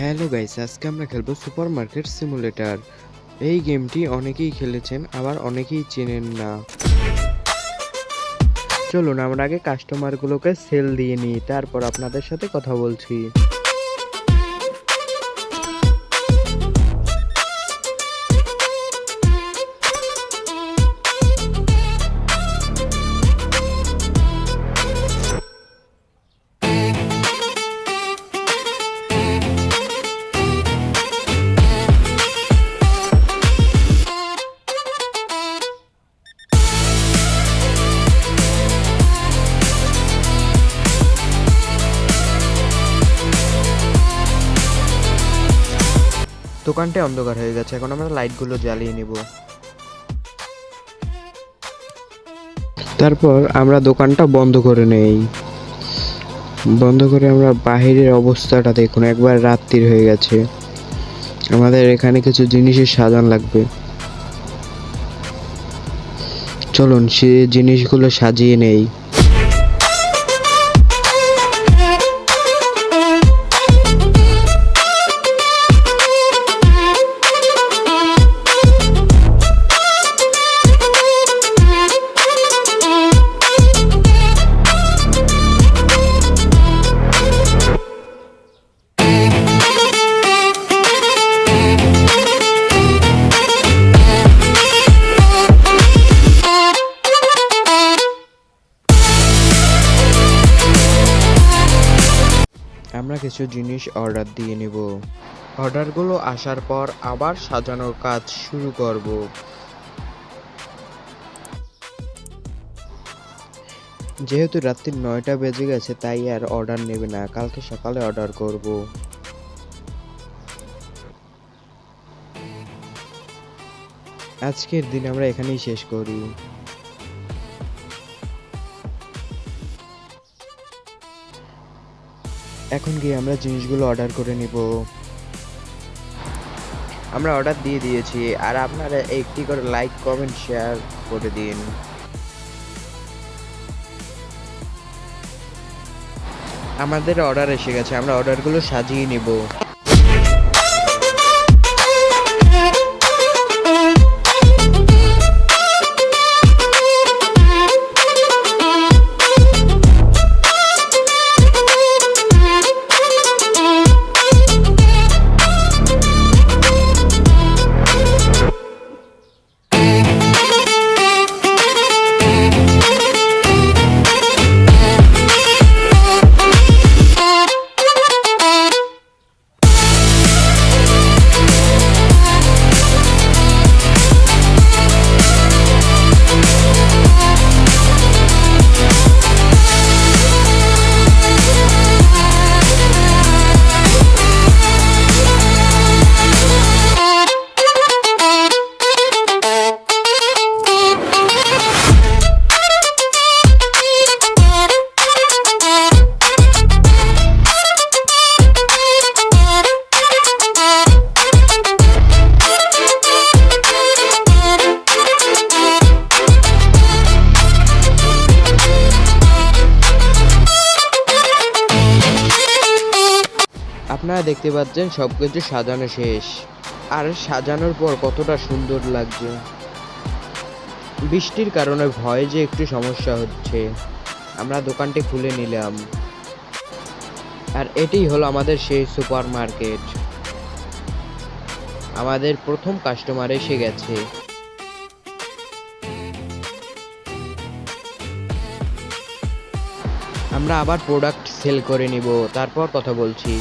Hello guys, আজকে আমরা খেলবো সুপার মার্কেট সিমুলেটর। এই গেমটি অনেকেই খেলেছেন, আবার অনেকেই চেনেন না। চলুন আমরা আগে কাস্টমারগুলোকে সেল দিয়ে নিই, তারপর আপনাদের সাথে কথা বলছি। দোকানটা অন্ধকার হয়ে গেছে, এখন আমরা লাইটগুলো জ্বালিয়ে নিব। তারপর আমরা দোকানটা বন্ধ করে নেই। বন্ধ করে আমরা বাহিরের অবস্থাটা দেখুন, একবার রাত্রির হয়ে গেছে। আমাদের এখানে কিছু জিনিসের সাজান লাগবে। চলুন সে জিনিসগুলো সাজিয়ে নেই। আমরা কিছু জিনিস অর্ডার দিয়ে নিব। অর্ডারগুলো আসার পর আবার সাজানোর কাজ শুরু করব। যেহেতু রাত্রি 9টা বেজে গেছে, তাই আর অর্ডার নেবে না, কালকে সকালে অর্ডার করব। আজকের দিন আমরা এখানেই শেষ করি। এখন গিয়ে আমরা জিনিসগুলো অর্ডার করে নিব। আমরা অর্ডার দিয়ে দিয়েছি, আর আপনারা একটি করে লাইক কমেন্ট শেয়ার করে দিন। আমাদের অর্ডার এসে গেছে, আমরা অর্ডারগুলো সাজিয়ে নিব। আপনারা দেখতে পাচ্ছেন সবকিছু সাজানো শেষ, আর সাজানোর পর কতটা সুন্দর লাগছে। বৃষ্টির কারণে ভয়ে যে একটু সমস্যা হচ্ছে, আমরা দোকানটি খুলে নিলাম। আর এটাই হলো আমাদের সেই সুপার মার্কেট। আমাদের প্রথম কাস্টমার এসে গেছে। আমরা আবার প্রোডাক্ট সেল করে নিব, তারপর কথা বলছি।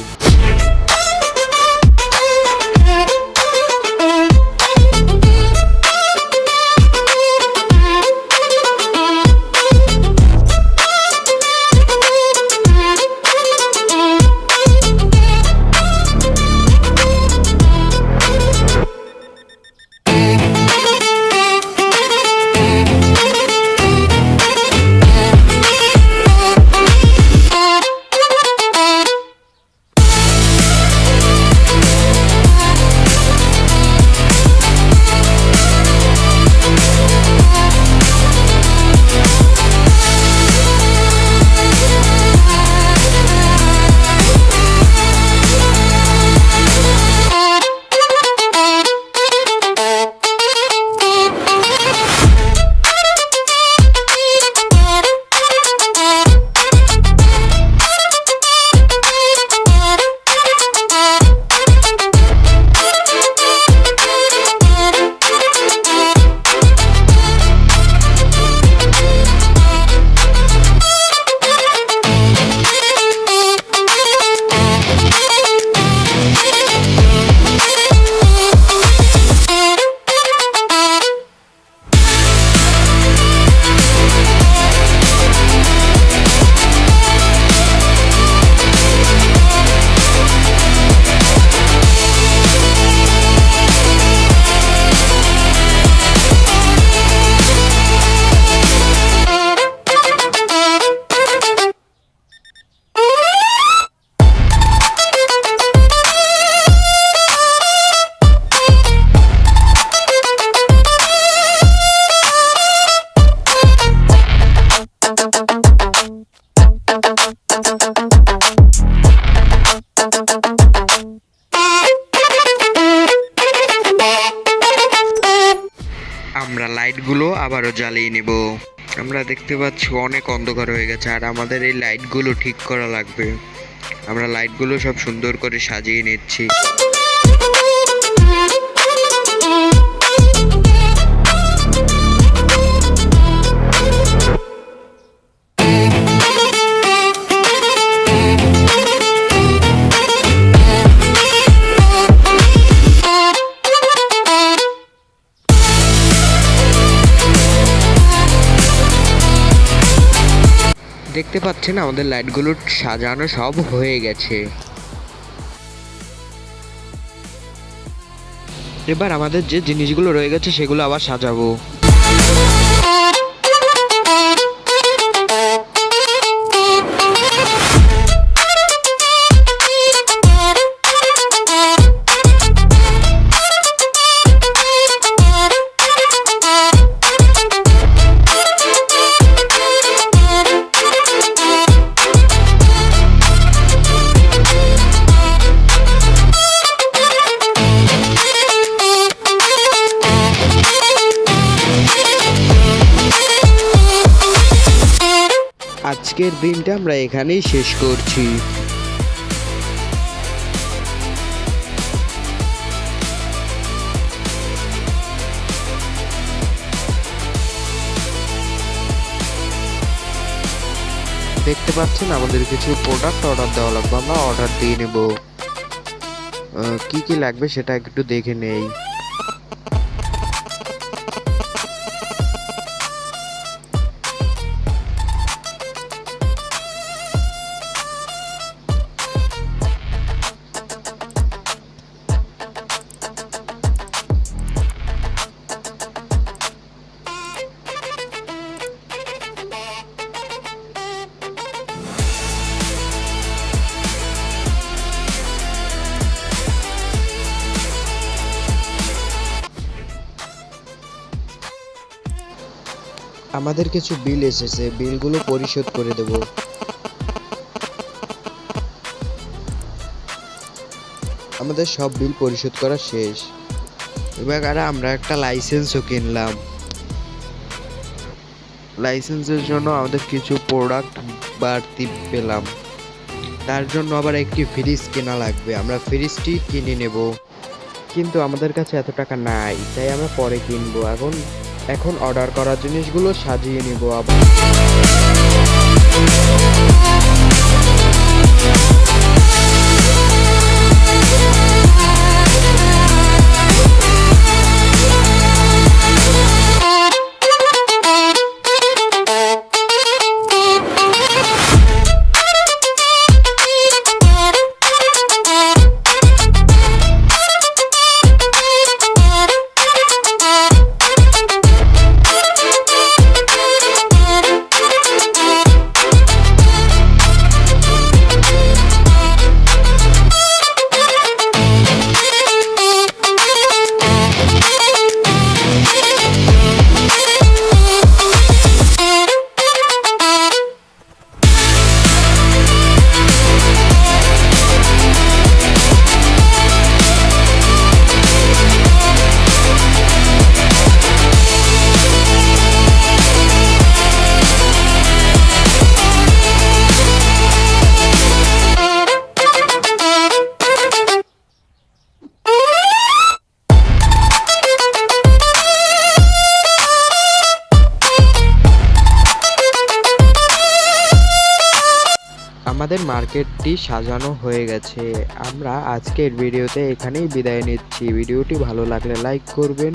আমরা লাইটগুলো আবারও জ্বালিয়ে নিব। আমরা দেখতে পাচ্ছি অনেক অন্ধকার হয়ে গেছে, আর আমাদের এই লাইটগুলো ঠিক করা লাগবে। আমরা লাইটগুলো সব সুন্দর করে সাজিয়ে নিচ্ছি। দেখতে পাচ্ছেন আমাদের লাইটগুলো সাজানো সব হয়ে গেছে। এবার আমাদের যে জিনিসগুলো রয়ে গেছে সেগুলো আবার সাজাবো। আজকের দিনটা আমরা এখানেই শেষ করছি। দেখতে পাচ্ছেন আমাদের কিছু প্রোডাক্ট অর্ডার দেওয়া লাগবে, আমরা অর্ডার দিয়ে নেব। কি কি লাগবে সেটা একটু দেখে নেই। আমাদের কিছু বিল এসেছে, বিলগুলো পরিশোধ করে দেব। আমাদের সব বিল পরিশোধ করা শেষ। এবার আমরা একটা লাইসেন্সও কিনলাম। লাইসেন্সের জন্য আমাদের কিছু প্রোডাক্ট বাড়তি পেলাম, তার জন্য আবার একটি ফ্রিজ কেনা লাগবে। আমরা ফ্রিজটি কিনে নেব, কিন্তু আমাদের কাছে এত টাকা নাই, তাই আমরা পরে কিনবো। এখন অর্ডার করা জিনিসগুলো সাজিয়ে নিব আবার। আমাদের মার্কেটটি সাজানো হয়ে গেছে। আমরা আজকের ভিডিওতে এখানেই বিদায় নিচ্ছি। ভিডিওটি ভালো লাগলে লাইক করবেন।